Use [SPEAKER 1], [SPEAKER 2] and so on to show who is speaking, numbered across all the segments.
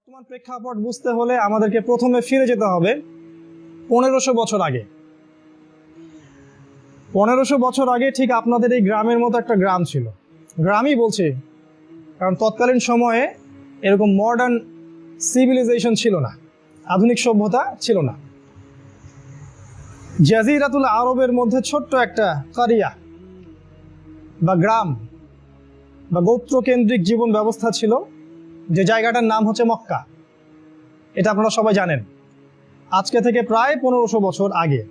[SPEAKER 1] বর্তমান প্রেক্ষাপট বুঝতে হলে আমাদেরকে প্রথমে ফিরে যেতে হবে 1500 বছর আগে। 1500 বছর আগে ঠিক আপনাদের এই গ্রামের মতো একটা গ্রাম ছিল। গ্রামই বলছি, কারণ তৎকালীন সময়ে এরকম মডার্ন সিভিলাইজেশন ছিল না, আধুনিক সভ্যতা ছিল না। জাজিরাতুল আরবের মধ্যে ছোট্ট একটা কারিয়া বা গ্রাম বা গোত্রকেন্দ্রিক জীবন ব্যবস্থা ছিল, যে জায়গাটার নাম হচ্ছে মক্কা। এটা আপনারা সবাই জানেন। আজকে থেকে প্রায় 1500 বছর আগে,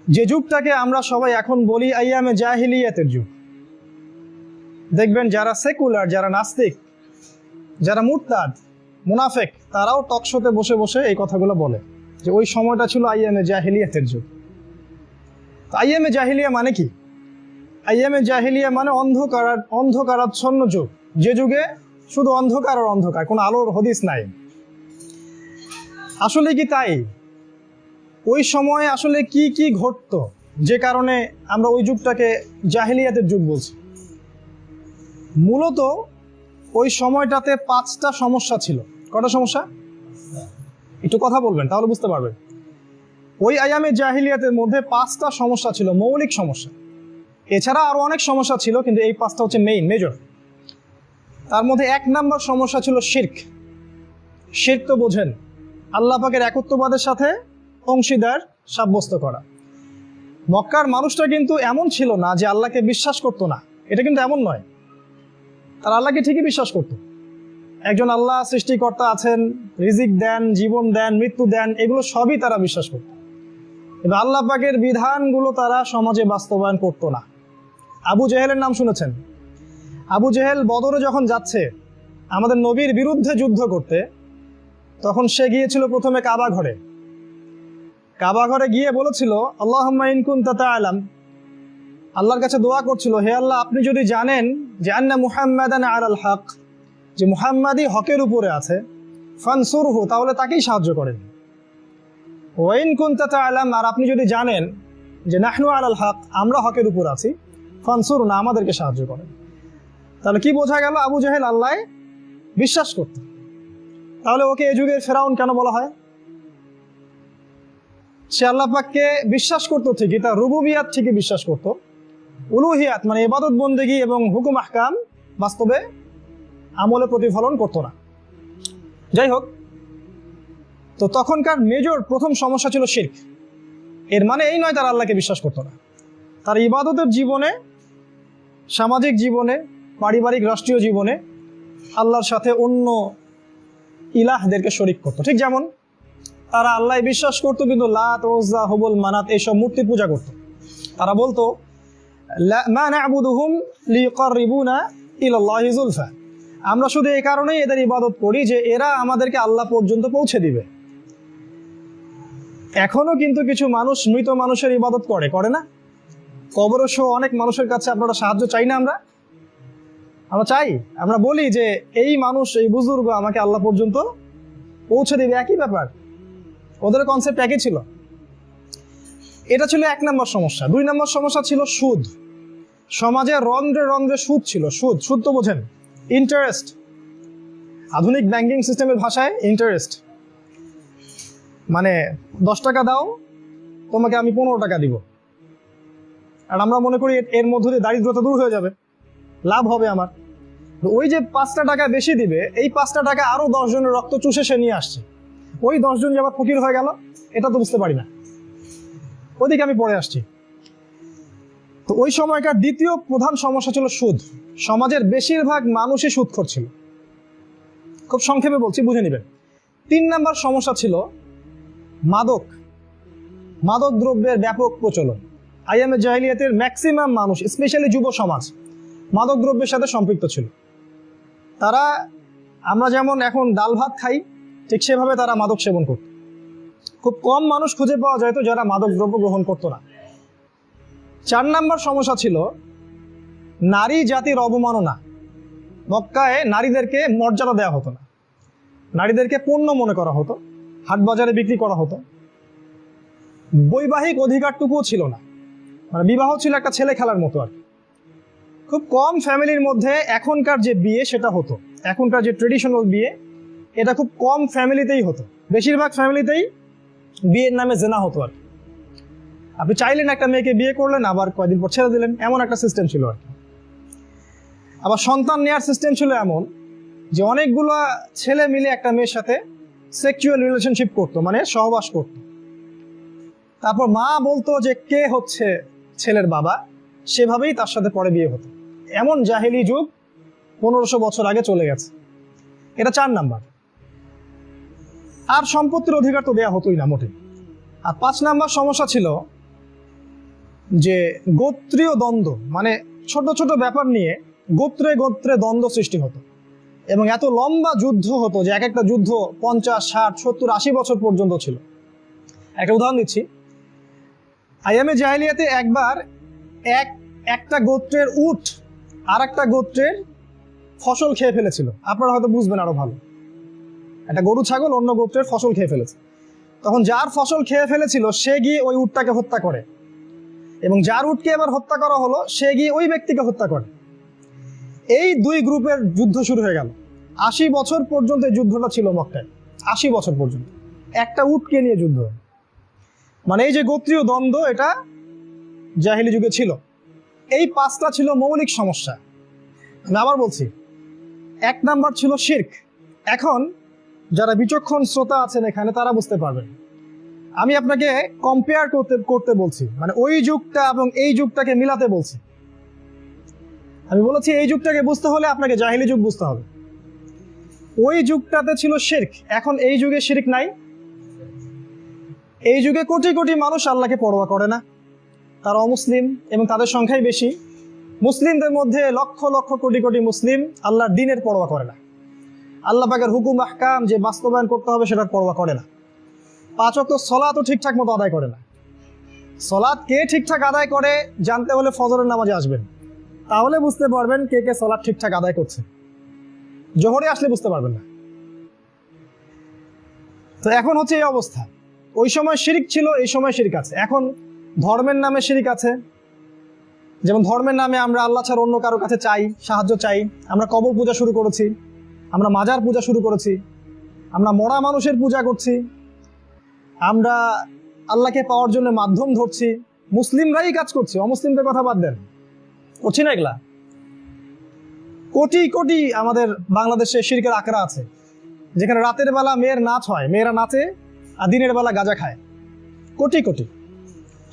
[SPEAKER 1] যে যুগটাকে আমরা সবাই এখন বলি আইয়ামে জাহিলিয়াতের যুগ। দেখবেন যারা সেকুলার, যারা নাস্তিক, যারা মুরতাদ, মুনাফেক, তারাও টকশোতে বসে বসে এই কথাগুলো বলে যে ওই সময়টা ছিল আইয়ামে জাহিলিয়াতের যুগ। আইয়ামে জাহিলিয়া মানে কি? আইয়ামে জাহিলিয়া মানে অন্ধকারাচ্ছন্ন যুগ, যে যুগে শুধু অন্ধকার আর অন্ধকার, কোনো আলোর হদিস নাই। আসলে কি তাই? ওই সময় আসলে কি কি ঘটতো যে কারণে আমরা ওই যুগটাকে জাহিলিয়াতের যুগ বলছি? মূলত ওই সময়টাতে 5টা সমস্যা ছিল। কটা সমস্যা? একটু কথা বলবেন তাহলে বুঝতে পারবেন। ওই আইয়ামে জাহিলিয়াতের মধ্যে 5টা সমস্যা ছিল, মৌলিক সমস্যা। এছাড়া আরো অনেক সমস্যা ছিল, কিন্তু এই 5টা হচ্ছে মেজর। তার মধ্যে 1 নম্বর সমস্যা ছিল শিরক। শিরক তো বোঝেন, আল্লাহ পাকের একত্ববাদের সাথে অংশীদার সাব্যস্ত করা। মক্কার মানুষটা কিন্তু এমন ছিল না যে আল্লাহকে বিশ্বাস করতো না, এটা কিন্তু এমন নয়। তারা আল্লাহকে ঠিকই বিশ্বাস করত। একজন আল্লাহ সৃষ্টিকর্তা আছেন, রিজিক দেন, জীবন দেন, মৃত্যু দেন, এগুলো সবই তারা বিশ্বাস করত। কিন্তু আল্লাহ পাকের বিধানগুলো তারা সমাজে বাস্তবায়ন করতো না। আবু জেহেলের নাম শুনেছেন? আবু জেহেল বদরে যখন যাচ্ছে আমাদের নবীর বিরুদ্ধে যুদ্ধ করতে, তখন সে গিয়েছিল প্রথমে কাবা ঘরে। কাবা ঘরে গিয়ে বলেছিল আল্লাহুম্মা ইন কুনতা তা'লাম, আল্লাহর কাছে দোয়া করছিল, হে আল্লাহ আপনি যদি জানেন যে আন্না মুহাম্মাদান আলাল হক, যে মুহাম্মাদই হকের উপরে আছে, ফানসুরহু, তাহলে তাকেই সাহায্য করেন। ওয়া ইন কুনতা তা'লাম, আর আপনি যদি জানেন যে নাহনু আলাল হক, আমরা হকের উপর আছি, ফানসুরনা, আমাদেরকে সাহায্য করেন। তাহলে কি বোঝা গেল? আবু জেহেল আল্লাহ বিশ্বাস করত। তাহলে ওকে এই যুগের ফেরাউন কেন বলা হয়? সে আল্লাহ পাককে বিশ্বাস করতো ঠিকই, তার রুবুবিয়াত ঠিকই বিশ্বাস করত, উলুহিয়াত মানে ইবাদত বন্দেগী এবং হুকুম আহকাম বাস্তবে আমলে প্রতিফলন করতো না। যাই হোক, তো তখনকার মেজর প্রথম সমস্যা ছিল শিরক। এর মানে এই নয় তারা আল্লাহকে বিশ্বাস করতো না, তার ইবাদতের জীবনে, সামাজিক জীবনে, পারিবারিক রাষ্ট্রীয় জীবনে আল্লাহর সাথে অন্য ইলাহদেরকে শরিক করতো। ঠিক যেমন তারা আল্লাহ বিশ্বাস করতো, কিন্তু লাত, উজ্জা, হুবল, মানাত এইসব মূর্তি পূজা করতো। তারা বলতো মা না'বুদুহুম লিয়ুকাররিবুনা ইলাল্লাহি যুলফা, আমরা শুধু এই কারণেই এদের ইবাদত করি যে এরা আমাদেরকে আল্লাহ পর্যন্ত পৌঁছে দিবে। এখনো কিন্তু কিছু মানুষ মৃত মানুষের ইবাদত করে না? কবরসহ অনেক মানুষের কাছে আপনারা সাহায্য চাই না? আমরা চাই, আমরা বলি যে এই মানুষ, এই বুজুর্গ আমাকে আল্লাহ পর্যন্ত পৌঁছে দিবে। একই ব্যাপার, ওদের কনসেপ্ট একই ছিল। এটা ছিল 1 নম্বর সমস্যা। 2 নম্বর সমস্যা ছিল সুদ। সমাজে রন্ধ্রে রন্ধ্রে সুদ ছিল। সুদ তো বোঝেন, ইন্টারেস্ট। আধুনিক ব্যাংকিং সিস্টেমের ভাষায় ইন্টারেস্ট মানে 10 টাকা দাও, তোমাকে আমি 15 টাকা দিব। আর আমরা মনে করি এর মধ্য দিয়ে দারিদ্রতা দূর হয়ে যাবে, লাভ হবে আমার। ওই যে 5টা টাকা বেশি দিবে, এই 5টা টাকা আরো 10 জনের রক্ত চুষে সে নিয়ে আসছে। ওই 10 জন যে আবার ফকির হয়ে গেল, এটা তো বুঝতে পারি না। ওদিকে আমি পরে আসছি। তো ওই সময়কার দ্বিতীয় প্রধান সমস্যা ছিল সুদ। সমাজের বেশিরভাগ মানুষই সুদখোর ছিল। খুব সংক্ষেপে বলছি, বুঝে নেবেন। 3 নম্বর সমস্যা ছিল মাদক দ্রব্যের ব্যাপক প্রচলন। আইয়ামে জাহিলিয়াতের ম্যাক্সিমাম মানুষ, স্পেশালি যুব সমাজ, মাদক দ্রব্যের সাথে সম্পৃক্ত ছিল। তারা, আমরা যেমন এখন ডাল ভাত খাই, ঠিক সেভাবে তারা মাদক সেবন করত। খুব কম মানুষ খুঁজে পাওয়া যেত যারা মাদক দ্রব্য গ্রহণ করতো না। 4 নম্বর সমস্যা ছিল নারী জাতির অবমাননা। মক্কায় নারীদেরকে মর্যাদা দেওয়া হতো না, নারীদেরকে পণ্য মনে করা হতো, হাট বাজারে বিক্রি করা হতো। বৈবাহিক অধিকারটুকুও ছিল না, মানে বিবাহ ছিল একটা ছেলে খেলার মতো আর। খুব কম ফ্যামিলির মধ্যে এখনকার যে বিয়ে সেটা হতো, এখনকার যে ট্রেডিশনাল বিয়ে এটা খুব কম ফ্যামিলিতেই হতো, বেশিরভাগ ফ্যামিলিতেই বিয়ের নামে জেনা হতো আর কি। আপনি চাইলেন একটা মেয়েকে বিয়ে করলেন, আবার কয়েকদিন পর ছেড়ে দিলেন, এমন একটা সিস্টেম ছিল আর কি। আবার সন্তান নেওয়ার সিস্টেম ছিল এমন যে অনেকগুলো ছেলে মিলে একটা মেয়ের সাথে সেক্সুয়াল রিলেশনশিপ করতো, মানে সহবাস করত। তারপর মা বলতো যে কে হচ্ছে ছেলের বাবা, সেভাবেই তার সাথে পরে বিয়ে হতো। এমন জাহেলি যুগ 1500 বছর আগে চলে গেছে। এটা 4 নাম্বার। আর সম্পত্তির অধিকার তো দেয়া হতোই না মোটে। আর 5 নাম্বার সমস্যা ছিল যে গোত্রীয় দ্বন্দ্ব, মানে ছোট ছোট ব্যাপার নিয়ে গোত্রে গোত্রে দ্বন্দ্ব সৃষ্টি হতো এবং এত লম্বা যুদ্ধ হতো যে এক একটা যুদ্ধ 50, 60, 70, 80 বছর পর্যন্ত ছিল। একটা উদাহরণ দিচ্ছি। আইয়ামে জাহেলিয়াতে একবার একটা গোত্রের উট আর একটা গোত্রের ফসল খেয়ে ফেলেছিল। আপনারা হয়তো বুঝবেন আরো ভালো। একটা গরু ছাগল অন্য গোত্রের ফসল খেয়ে ফেলেছে। তখন যার ফসল খেয়ে ফেলেছিল সে গিয়ে ওই উটটাকে হত্যা করে, এবং যার উটকে এবার হত্যা করা হলো সে গিয়ে ওই ব্যক্তিকে হত্যা করে। এই 2 গ্রুপের যুদ্ধ শুরু হয়ে গেল। 80 বছর পর্যন্ত এই যুদ্ধটা ছিল মক্কায়। 80 বছর পর্যন্ত একটা উটকে নিয়ে যুদ্ধ। মানে এই যে গোত্রীয় দ্বন্দ্ব, এটা জাহেলি যুগে ছিল। এই 5টা ছিল মৌলিক সমস্যা। আমি আবার বলছি, 1 নাম্বার ছিল শিরক। এখন যারা বিচক্ষণ শ্রোতা আছেন এখানে তারা বুঝতে পারবেন। আমি আপনাকে কম্পেয়ার করতে বলছি, মানে ওই যুগটা এবং এই যুগটাকে মিলাতে বলছি। আমি বলেছি এই যুগটাকে বুঝতে হলে আপনাকে জাহেলি যুগ বুঝতে হবে। ওই যুগটাতে ছিল শিরক, এখন এই যুগে শিরক নাই। এই যুগে কোটি কোটি মানুষ আল্লাহকে পরোয়া করে না, তারা অমুসলিম এবং তাদের সংখ্যাই বেশি। মুসলিমদের মধ্যে লক্ষ লক্ষ কোটি কোটি মুসলিম আল্লাহর দ্বীনের পরোয়া করে না, আল্লাহ পাকের হুকুম আহকাম যে বাস্তবায়ন করতে হবে সেটার পরোয়া করে না। 5 ওয়াক্ত সলাতও ঠিকঠাক মতো আদায় করে না। সলাত কে ঠিকঠাক আদায় করে জানতে হলে ফজরের নামাজে আসবেন, তাহলে বুঝতে পারবেন কে কে সলাত ঠিকঠাক আদায় করছে। জোহরে আসলে বুঝতে পারবেন না। তো এখন হচ্ছে এই অবস্থা। ওই সময় শিরিক ছিল, এই সময় শিরিক আছে। এখন ধর্মের নামে শিরিক আছে। যেমন ধর্মের নামে আমরা আল্লাহ ছাড়া অন্য কারো কাছে চাই, সাহায্য চাই। আমরা কবর পূজা শুরু করেছি, আমরা মাজার পূজা শুরু করেছি, আমরা মরা মানুষের পূজা করছি, আমরা আল্লাহকে পাওয়ার জন্য মাধ্যম ধরছি। মুসলিমরাই কাজ করছে, অমুসলিমদের কথা বাদ দেন, করছি না এগুলা। কোটি কোটি আমাদের বাংলাদেশে শিরকের আকড়া আছে, যেখানে রাতের বেলা মেয়ের নাচ হয়, মেয়েরা নাচে, আর দিনের বেলা গাঁজা খায়। কোটি কোটি,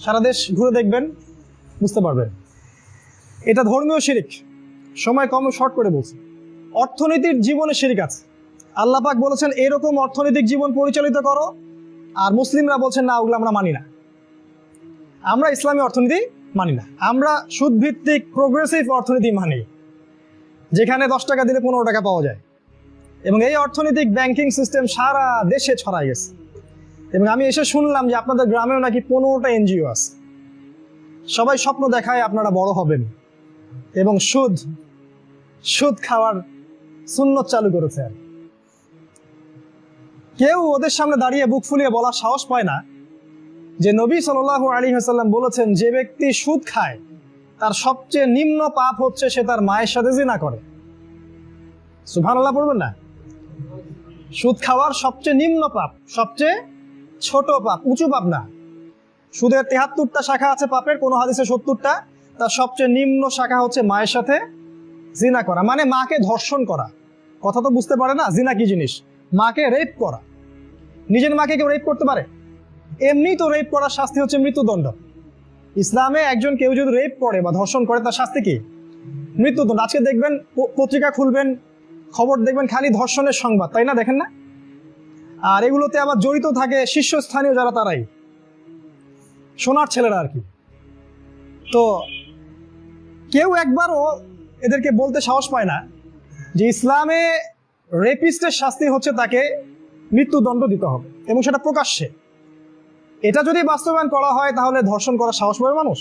[SPEAKER 1] সারা দেশ ঘুরে দেখবেন, বুঝতে পারবেন। এটা ধর্মীয় শিরিক। সময় কম, শর্ট করে বলছি। অর্থনীতির জীবনে শিরিক আছে। আল্লাহ পাক বলেছেন এরকম অর্থনৈতিক জীবন পরিচালিত করো, আর মুসলিমরা বলছেন না, ওগুলো আমরা মানি না। আমরা ইসলামী অর্থনীতি মানি না, আমরা সুদ ভিত্তিক প্রোগ্রেসিভ অর্থনীতি মানি, যেখানে 10 টাকা দিলে 15 টাকা পাওয়া যায়। এবং এই অর্থনৈতিক ব্যাংকিং সিস্টেম সারা দেশে ছড়াই গেছে। এবং আমি এসে শুনলাম যে আপনাদের গ্রামেও নাকি 15টা এনজিও আছে। সবাই স্বপ্ন দেখায় আপনারা বড় হবেন এবং সুদ খাওয়ার সুন্নত চালু করেছে। আর কেউ ওদের সামনে দাঁড়িয়ে বুক ফুলিয়ে বলার সাহস পায় না যে নবী সাল্লাল্লাহু আলাইহি ওয়াসাল্লাম বলেছেন যে ব্যক্তি সুদ খায় তার সবচেয়ে নিম্ন পাপ হচ্ছে সে তার মায়ের সাথে জিনা করে। সুবহানাল্লাহ পড়বেন না? সুদ খাওয়ার সবচেয়ে নিম্ন পাপ, সবচেয়ে ছোট পাপ, উঁচু পাপ না। সুদের 73টা শাখা আছে পাপের, কোন হাদিসে 70টা। তার সবচেয়ে নিম্ন শাখা হচ্ছে মায়ের সাথে জিনা করা, মানে মাকে ধর্ষণ করা। কথা তো বুঝতে পারে না জিনা কি জিনিস। মাকে রেপ করা। নিজের মাকে কেউ রেপ করতে পারে? এমনি তো রেপ করার শাস্তি হচ্ছে মৃত্যুদণ্ড। ইসলামে একজন কেউ যদি রেপ করে বা ধর্ষণ করে তার শাস্তি কি? মৃত্যুদণ্ড। আজকে দেখবেন পত্রিকা খুলবেন, খবর দেখবেন খালি ধর্ষণের সংবাদ, তাই না? দেখেন না? আর এগুলোতে আবার জড়িত থাকে শীর্ষস্থানীয় যারা, তারাই সোনার ছেলেরা আর কি। তো কেউ একবারও এদেরকে বলতে সাহস পায় না যে ইসলামে রেপিস্টের শাস্তি হচ্ছে তাকে মৃত্যুদণ্ড দিতে হবে, এবং সেটা প্রকাশ্যে। এটা যদি বাস্তবায়ন করা হয় তাহলে ধর্ষণ করার সাহস পাবে মানুষ?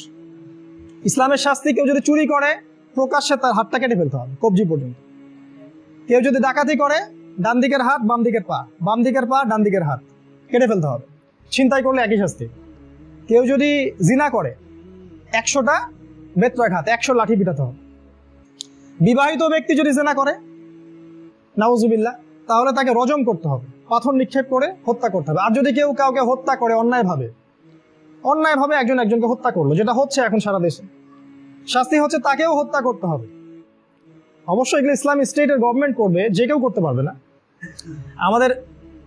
[SPEAKER 1] ইসলামের শাস্তি, কেউ যদি চুরি করে প্রকাশ্যে তার হাতটা কেটে ফেলতে হবে কবজি পর্যন্ত। কেউ যদি ডাকাতি করে ডান দিকের হাত বাম দিকের পা, বাম দিকের পা ডান দিকের হাত কেটে ফেলতে হবে। ছিনতাই করলে একই শাস্তি। কেউ যদি জিনা করে 100টা বেত্রাঘাত, 100 লাঠি পিটাতে হবে। বিবাহিত ব্যক্তি যদি জিনা করে, নাউজুবিল্লাহ, তাহলে তাকে রজম করতে হবে, পাথর নিক্ষেপ করে হত্যা করতে হবে। আর যদি কেউ কাউকে হত্যা করে অন্যায়ভাবে একজন একজনকে হত্যা করলো, যেটা হচ্ছে এখন সারা দেশে, শাস্তি হচ্ছে তাকেও হত্যা করতে হবে। অবশ্যই এগুলো ইসলামী স্টেটের গভর্নমেন্ট করবে, যে কেউ করতে পারবে না। আমাদের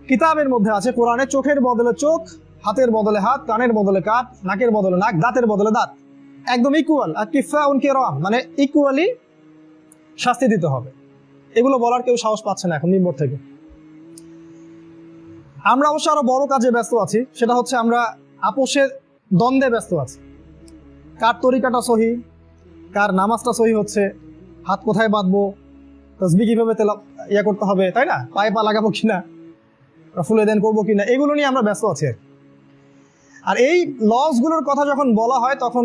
[SPEAKER 1] কিতাবের মধ্যে আছে কোরআনে চোখের বদলে চোখ, হাতের বদলে হাত, কানের বদলে কান, নাকের বদলে নাক, দাঁতের বদলে দাঁত, একদম ইকুয়াল। আর কিফা উনকে রম, মানে ইকুয়ালি শাস্তি দিতে হবে। এগুলো বলার কেউ সাহস পাচ্ছে না এখন মিম্বর থেকে। আমরা অবশ্য আরো বড় কাজে ব্যস্ত আছি, সেটা হচ্ছে আমরা আপোষের দ্বন্দ্বে ব্যস্ত আছি। কার তরিকাটা সহি, কার নামাজটা সহি হচ্ছে, হাত কোথায় বাঁধবো, তসবি কিভাবে ইয়া করতে হবে, তাই না, পায়ে পা লাগাবো কিনা, ফুলে দেন করবো কিনা, এগুলো নিয়ে আমরা ব্যস্ত আছি। আর এই লসগুলোর কথা যখন বলা হয় তখন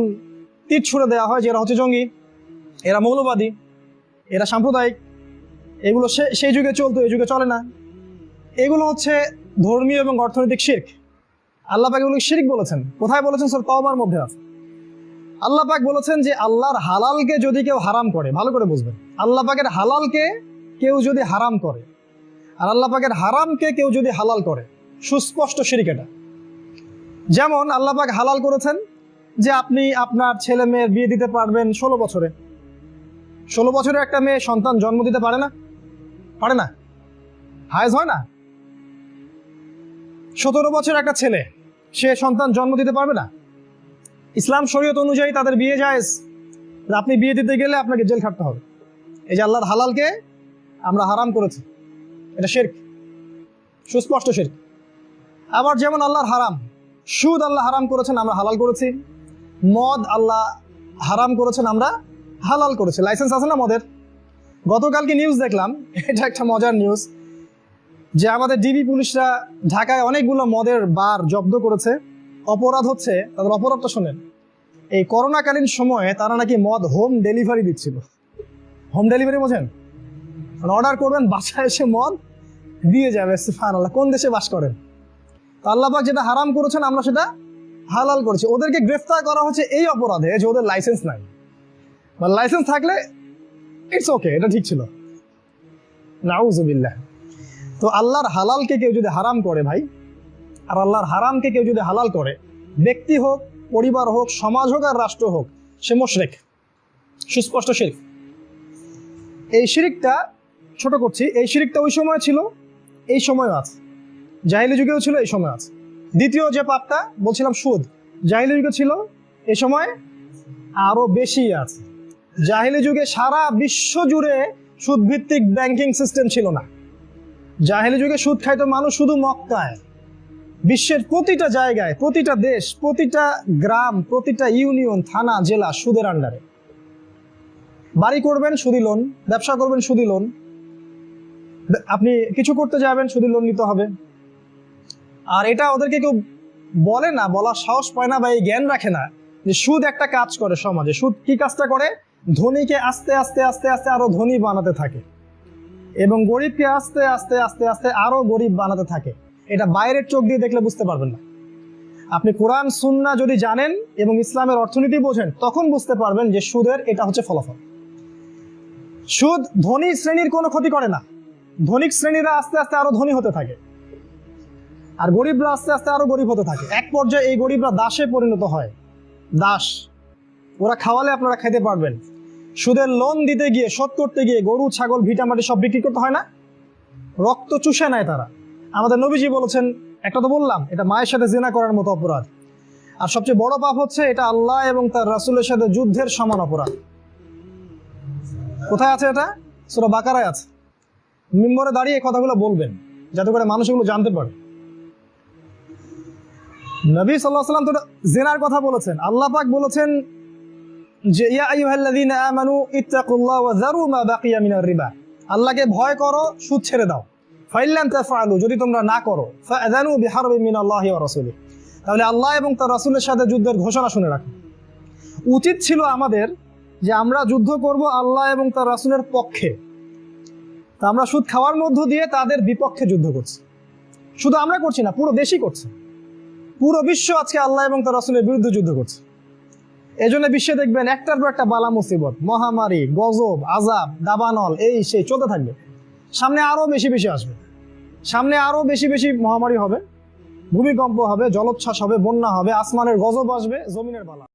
[SPEAKER 1] তীর ছুড়ে দেওয়া হয় যে এরা হচ্ছে জঙ্গি, এরা মৌলবাদী, এরা সাম্প্রদায়িক, এগুলো সেই যুগে চলতো, এই যুগে চলে না। এগুলো হচ্ছে ধর্মীয় এবং অর্থনৈতিক শিরক। আল্লাহ পাক এগুলো শিরক বলেছেন। কোথায় বলেছেন? সূরা তাওবার মধ্যে আছে। আল্লাহ পাক বলেছেন যে আল্লাহর হালালকে যদি কেউ হারাম করে, ভালো করে বুঝবেন, আল্লাহ পাকের হালালকে কেউ যদি হারাম করে আর আল্লাহ পাকের হারামকে কেউ যদি হালাল করে, সুস্পষ্ট শিরক এটা। যেমন আল্লাহ পাক হালাল করেছেন যে আপনি আপনার ছেলে মেয়ের বিয়ে দিতে পারবেন 16 বছরে। 16 বছরে একটা মেয়ে সন্তান জন্ম দিতে পারে না, হায়েজ হয় না। 17 বছর একটা ছেলে, সে সন্তান জন্ম দিতে পারবে না। ইসলাম শরীয়ত অনুযায়ী তাদের বিয়ে জায়েজ। আপনি বিয়ে দিতে গেলে আপনাকে জেল খাটতে হবে। এই যে আল্লাহর হালালকে আমরা হারাম করেছি, এটা শিরক, সুস্পষ্ট শিরক। আবার যেমন আল্লাহর হারাম, সুদ আল্লাহ হারাম করেছেন, আমরা হালাল করেছি। মদ আল্লাহ হারাম করেছেন, আমরা হালাল করেছি। লাইসেন্স আছে না মদের? গতকালকে নিউজ দেখলাম, এটা একটা মজার নিউজ, যে আমাদের ডিবি পুলিশরা ঢাকায় অনেকগুলো মদের বার জব্দ করেছে। অপরাধ হচ্ছে, তাদের অপরাধটা শোনেন, এই করোনাকালীন সময়ে তারা নাকি মদ হোম ডেলিভারি দিচ্ছিল। হোম ডেলিভারি বোঝেন? মানে অর্ডার করবেন, বাসায় এসে মদ দিয়ে যাবে। সুবহানাল্লাহ, কোন দেশে বাস করেন? তো আল্লাহ পাক যেটা হারাম করেছেন আমরা সেটা হালাল করেছি। ওদেরকে গ্রেফতার করা হচ্ছে এই অপরাধে যে ওদের লাইসেন্স নাই। লাইসেন্স থাকলে ইটস ওকে, এটা ঠিক ছিল। নাউযুবিল্লাহ। তো আল্লাহর হালালকে কেউ যদি হারাম করে ভাই, আর আল্লাহর হারামকে কেউ যদি হালাল করে, ব্যক্তি হোক, পরিবার হোক, সমাজ হোক আর রাষ্ট্র হোক, সে মুশরিক, সুস্পষ্ট শিরক। এই শিরকটা ছোট করছি, এই শিরকটা ওই সময় ছিল, এই সময়ও আছে, জাহিলি যুগেও ছিল, এই সময় আছে। দ্বিতীয় যে পাপটা বলছিলাম সুদ, জাহিলি যুগে ছিল, এই সময় আরো বেশি আছে। জাহিলি যুগে সারা বিশ্ব জুড়ে সুদ ভিত্তিক ব্যাংকিং সিস্টেম ছিল না। জাহিলি যুগে সুদ খাইতো মানুষ শুধু মক্কায়। বিশ্বের প্রতিটা জায়গায়, প্রতিটা দেশ, প্রতিটা গ্রাম, প্রতিটা ইউনিয়ন, থানা, জেলা সুদের আন্ডারে। বাড়ি করবেন সুদি লোন, ব্যবসা করবেন সুদি লোন, আপনি কিছু করতে যাবেন সুদি লোন নিতে হবে। আর এটা ওদেরকে কেউ বলে না, বলার সাহস পায় না বা এই জ্ঞান রাখে না যে সুদ একটা কাজ করে সমাজে। সুদ কি কাজটা করে? ধনীকে আস্তে আস্তে আস্তে আস্তে আরো ধনী বানাতে থাকে এবং গরিবকে আস্তে আস্তে আস্তে আস্তে আরো গরিব বানাতে থাকে। এটা বাইরের চোখ দিয়ে দেখলে বুঝতে পারবেন না। আপনি কোরআন সুন্নাহ যদি জানেন এবং ইসলামের অর্থনীতি বোঝেন, তখন বুঝতে পারবেন যে সুদের এটা হচ্ছে ফলাফল। সুদ ধনী শ্রেণীর কোনো ক্ষতি করে না। ধনিক শ্রেণীরা আস্তে আস্তে আরো ধনী হতে থাকে আর গরিবরা আস্তে আস্তে আরো গরিব হতে থাকে। এক পর্যায়ে এই গরিবরা দাসে পরিণত হয়। দাস, ওরা খাওয়ালে আপনারা খেতে পারবেন। সুদের লোন দিতে গিয়ে, শোধ করতে গিয়ে গরু, ছাগল, ভিটামাটি সব বিক্রি করতে হয় না? রক্ত চুষে নেয় তারা। আমাদের নবীজি বলেছেন, একটা তো বললাম, এটা মায়ের সাথে জিনা করার মতো অপরাধ। আর সবচেয়ে বড় পাপ হচ্ছে এটা আল্লাহ এবং তার রাসূলের সাথে যুদ্ধের সমান অপরাধ। কোথায় আছে এটা? সূরা বাকারায় আছে। মিম্বরে দাঁড়িয়ে এই কথাগুলো বলবেন যাতে করে মানুষ এগুলো জানতে পারে। নবী সাল্লাল্লাহু আলাইহি ওয়াসাল্লাম তো জিনার কথা বলেছেন। আল্লাহ পাক বলেছেন যে ইয়া আইয়ুহাল্লাযীনা আমানু ইত্তাকুল্লাহ ওয়া যারু মা বাকিয়া মিনার রিবা। আল্লাহকে ভয় করো, সুদ ছেড়ে দাও। ফাইল্লাম তাফআলু, যদি তোমরা না করো, ফাআযানু বিহারবিন মিনাল্লাহি ওয়া রাসূলিহি, তাহলে আল্লাহ এবং তার রাসূলের সাথে যুদ্ধের ঘোষণা শুনে রাখো। উচিত ছিল আমাদের যে আমরা যুদ্ধ করব আল্লাহ এবং তার রাসূলের পক্ষে। তা আমরা সুদ খাওয়ার মধ্য দিয়ে তাদের বিপক্ষে যুদ্ধ করছি। শুধু আমরা করছি না, পুরো দেশই করছে। পুরো বিশ্ব আজকে আল্লাহ এবং তার রাসূলের বিরুদ্ধে যুদ্ধ করছে। এই জন্য বিশ্বে দেখবেন একটার পর একটা বালা মুসিবত, মহামারী, গজব, আযাব, দাবানল, এই সেই চলতে থাকবে। সামনে আরো বেশি বেশি আসবে। সামনে আরো বেশি বেশি মহামারী হবে, ভূমিকম্প হবে, জলোচ্ছ্বাস হবে, বন্যা হবে, আসমানের গজব আসবে, জমিনের বালা।